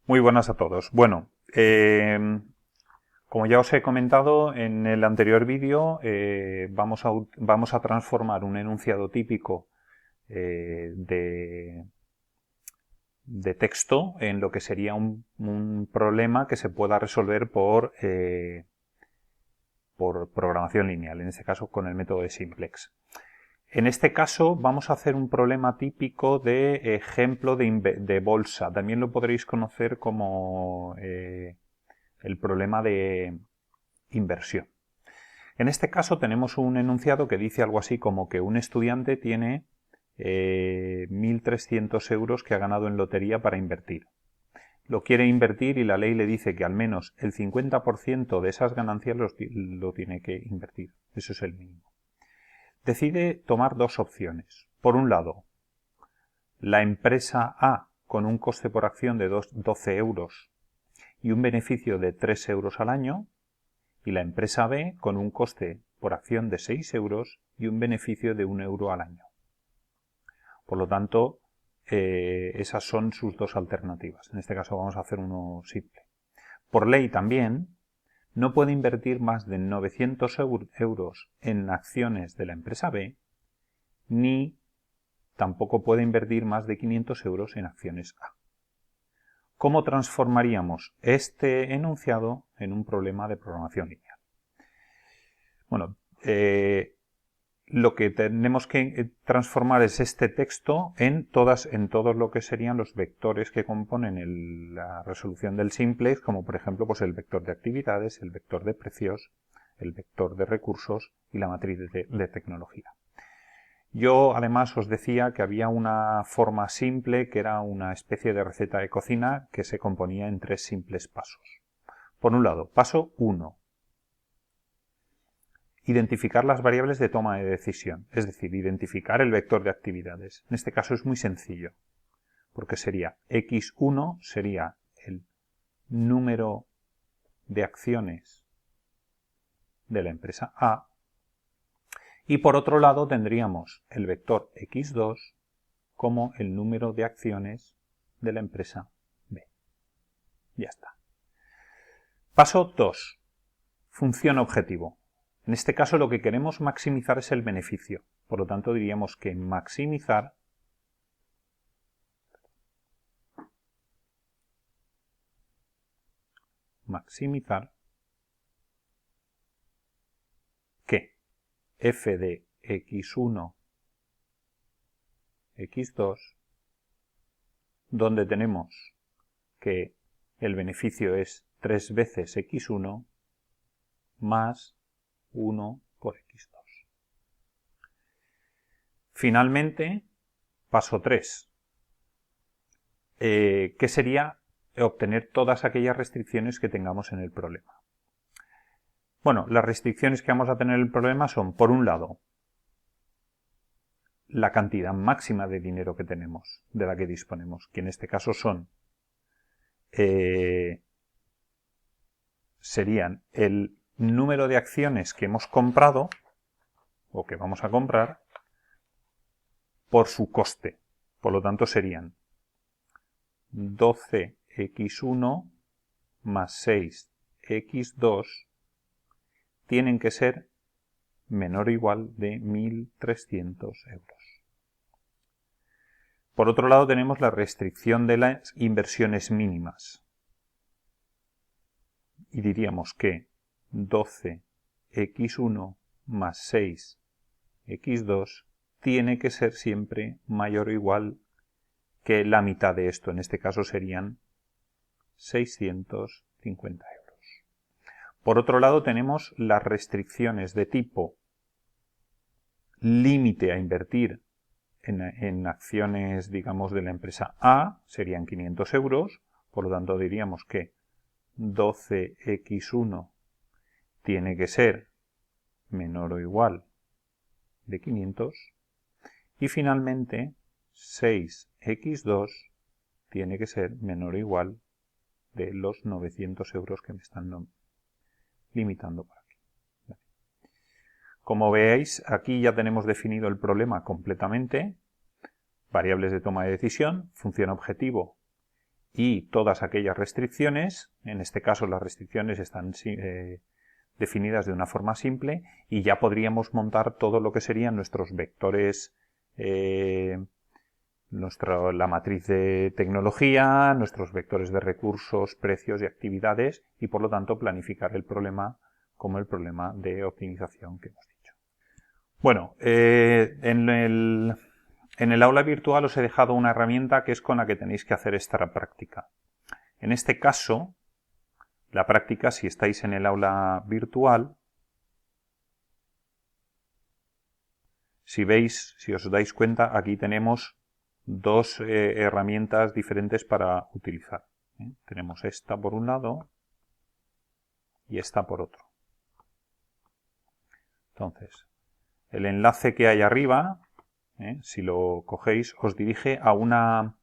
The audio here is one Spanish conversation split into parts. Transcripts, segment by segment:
Muy buenas a todos. Bueno, como ya os he comentado en el anterior vídeo, vamos a transformar un enunciado típico de texto en lo que sería un problema que se pueda resolver por programación lineal, en este caso con el método de simplex. En este caso vamos a hacer un problema típico de ejemplo de bolsa. También lo podréis conocer como el problema de inversión. En este caso tenemos un enunciado que dice algo así como que un estudiante tiene 1.300 euros que ha ganado en lotería para invertir. Lo quiere invertir y la ley le dice que al menos el 50% de esas ganancias lo tiene que invertir. Eso es el mínimo. Decide tomar dos opciones. Por un lado, la empresa A con un coste por acción de 12 euros y un beneficio de 3 euros al año, y la empresa B con un coste por acción de 6 euros y un beneficio de 1 euro al año. Por lo tanto, esas son sus dos alternativas. En este caso vamos a hacer uno simple. Por ley también, no puede invertir más de 900 euros en acciones de la empresa B, ni tampoco puede invertir más de 500 euros en acciones A. ¿Cómo transformaríamos este enunciado en un problema de programación lineal? Bueno, lo que tenemos que transformar es este texto en todos lo que serían los vectores que componen la resolución del simplex, como por ejemplo pues el vector de actividades, el vector de precios, el vector de recursos y la matriz de tecnología. Yo además os decía que había una forma simple que era una especie de receta de cocina que se componía en tres simples pasos. Por un lado, paso 1. Identificar las variables de toma de decisión, es decir, identificar el vector de actividades. En este caso es muy sencillo, porque sería x1 sería el número de acciones de la empresa A, y por otro lado tendríamos el vector x2 como el número de acciones de la empresa B. Ya está. Paso 2. Función objetivo. En este caso lo que queremos maximizar es el beneficio. Por lo tanto diríamos que maximizar que f de x1, x2, donde tenemos que el beneficio es 3 veces x1 más 1 por x2. Finalmente, paso 3, que sería obtener todas aquellas restricciones que tengamos en el problema. Bueno, las restricciones que vamos a tener en el problema son, por un lado, la cantidad máxima de dinero que tenemos, de la que disponemos, que en este caso serían el número de acciones que hemos comprado o que vamos a comprar por su coste. Por lo tanto serían 12x1 más 6x2 tienen que ser menor o igual de 1.300 euros. Por otro lado tenemos la restricción de las inversiones mínimas. Y diríamos que 12x1 más 6x2 tiene que ser siempre mayor o igual que la mitad de esto. En este caso serían 650 euros. Por otro lado tenemos las restricciones de tipo límite a invertir en acciones, digamos, de la empresa A, serían 500 euros. Por lo tanto diríamos que 12x1 tiene que ser menor o igual de 500 y finalmente 6x2 tiene que ser menor o igual de los 900 euros que me están limitando por aquí. Como veis, aquí ya tenemos definido el problema completamente, variables de toma de decisión, función objetivo y todas aquellas restricciones. En este caso las restricciones están definidas de una forma simple y ya podríamos montar todo lo que serían nuestros vectores, la matriz de tecnología, nuestros vectores de recursos, precios y actividades, y por lo tanto planificar el problema como el problema de optimización que hemos dicho. Bueno, en el aula virtual os he dejado una herramienta que es con la que tenéis que hacer esta práctica. En este caso, la práctica, si estáis en el aula virtual, si os dais cuenta, aquí tenemos dos herramientas diferentes para utilizar. Tenemos esta por un lado y esta por otro. Entonces, el enlace que hay arriba, si lo cogéis, os dirige a una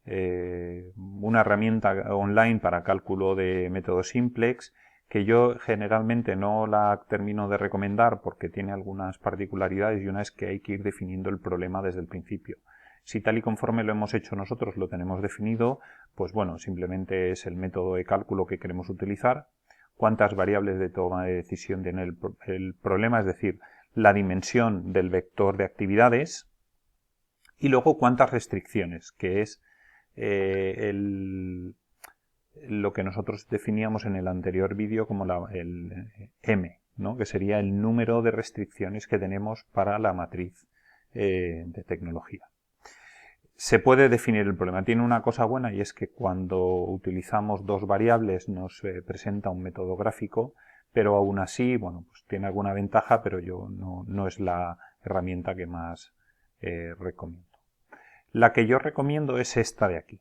herramienta online para cálculo de método simplex, que yo generalmente no la termino de recomendar porque tiene algunas particularidades, y una es que hay que ir definiendo el problema desde el principio. Si tal y conforme lo hemos hecho nosotros lo tenemos definido, pues bueno, simplemente es el método de cálculo que queremos utilizar, cuántas variables de toma de decisión tiene el problema, es decir, la dimensión del vector de actividades, y luego cuántas restricciones, que es lo que nosotros definíamos en el anterior vídeo como el M, ¿no? Que sería el número de restricciones que tenemos para la matriz de tecnología. Se puede definir el problema. Tiene una cosa buena, y es que cuando utilizamos dos variables nos presenta un método gráfico, pero aún así, bueno, pues tiene alguna ventaja, pero yo no es la herramienta que más recomiendo. La que yo recomiendo es esta de aquí.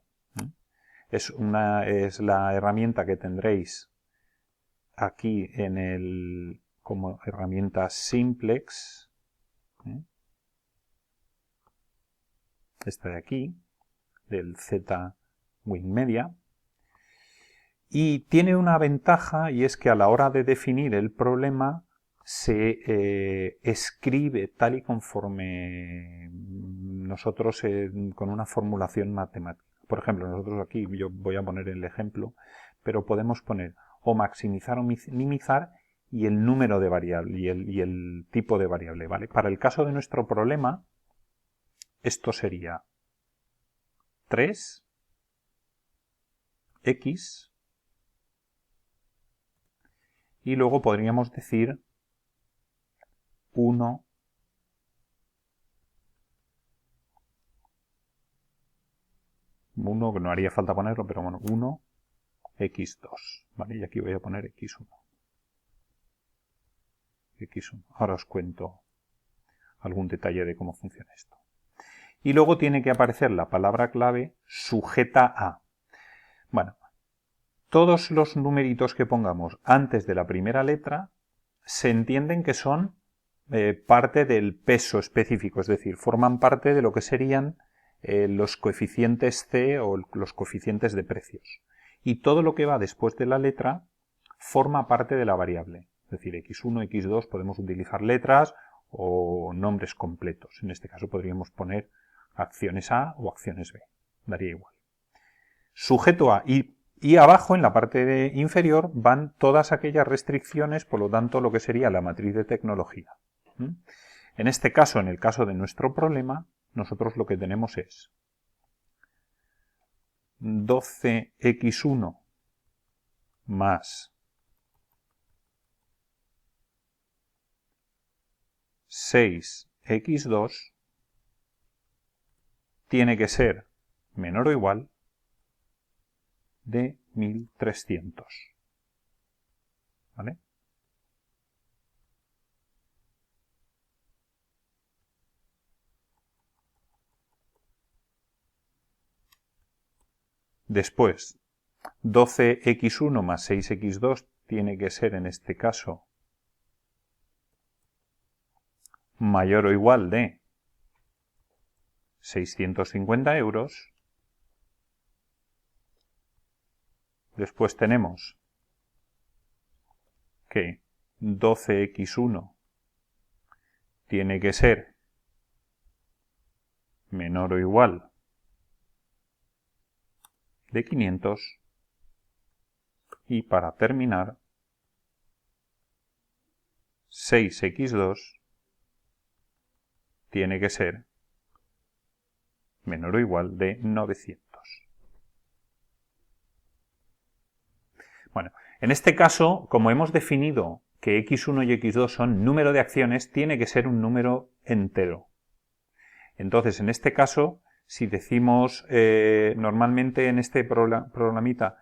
Es la herramienta que tendréis aquí como herramienta simplex. Esta de aquí, del Z-Wing Media. Y tiene una ventaja, y es que a la hora de definir el problema se escribe tal y conforme nosotros con una formulación matemática. Por ejemplo, nosotros aquí, yo voy a poner el ejemplo, pero podemos poner o maximizar o minimizar y el número de variable y el tipo de variable, ¿vale? Para el caso de nuestro problema, esto sería 3x y luego podríamos decir 1 que no haría falta ponerlo, pero bueno, 1x2, ¿vale? Y aquí voy a poner x1. Ahora os cuento algún detalle de cómo funciona esto. Y luego tiene que aparecer la palabra clave sujeta a. Bueno, todos los numeritos que pongamos antes de la primera letra se entienden que son parte del peso específico, es decir, forman parte de lo que serían los coeficientes C o los coeficientes de precios. Y todo lo que va después de la letra forma parte de la variable. Es decir, x1, x2 podemos utilizar letras o nombres completos. En este caso podríamos poner acciones A o acciones B. Daría igual. Sujeto a y abajo, en la parte inferior, van todas aquellas restricciones, por lo tanto, lo que sería la matriz de tecnología. En este caso, en el caso de nuestro problema, nosotros lo que tenemos es 12x1 más 6x2 tiene que ser menor o igual de 1300. ¿Vale? Después, 12x1 más 6x2 tiene que ser, en este caso, mayor o igual de 650 euros. Después tenemos que 12x1 tiene que ser menor o igual de 500 y para terminar 6x2 tiene que ser menor o igual de 900. Bueno, en este caso, como hemos definido que x1 y x2 son número de acciones, tiene que ser un número entero. Entonces, en este caso, si decimos normalmente en este programita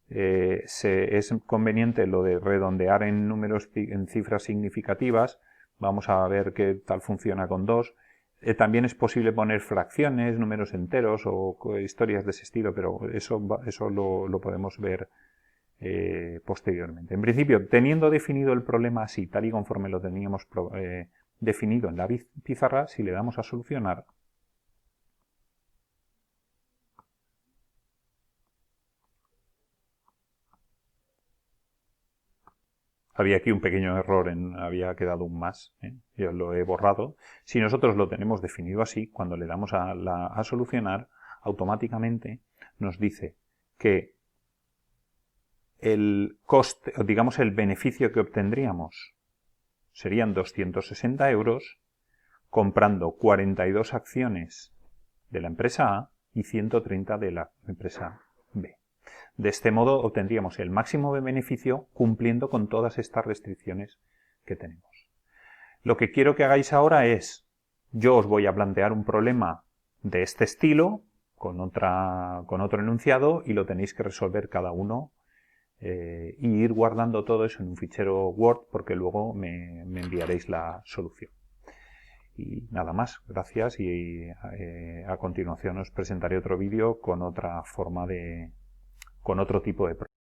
es conveniente lo de redondear en números, en cifras significativas. Vamos a ver qué tal funciona con 2. También es posible poner fracciones, números enteros o historias de ese estilo, pero eso lo podemos ver posteriormente. En principio, teniendo definido el problema así, tal y conforme lo teníamos definido en la pizarra, si le damos a solucionar, había aquí un pequeño error, había quedado un más, yo lo he borrado. Si nosotros lo tenemos definido así, cuando le damos a solucionar, automáticamente nos dice que el coste, digamos el beneficio que obtendríamos serían 260 euros comprando 42 acciones de la empresa A y 130 de la empresa B. De este modo obtendríamos el máximo de beneficio cumpliendo con todas estas restricciones que tenemos. Lo que quiero que hagáis ahora es, yo os voy a plantear un problema de este estilo con otro enunciado y lo tenéis que resolver cada uno y ir guardando todo eso en un fichero Word porque luego me enviaréis la solución. Y nada más, gracias y a continuación os presentaré otro vídeo con otra forma con otro tipo de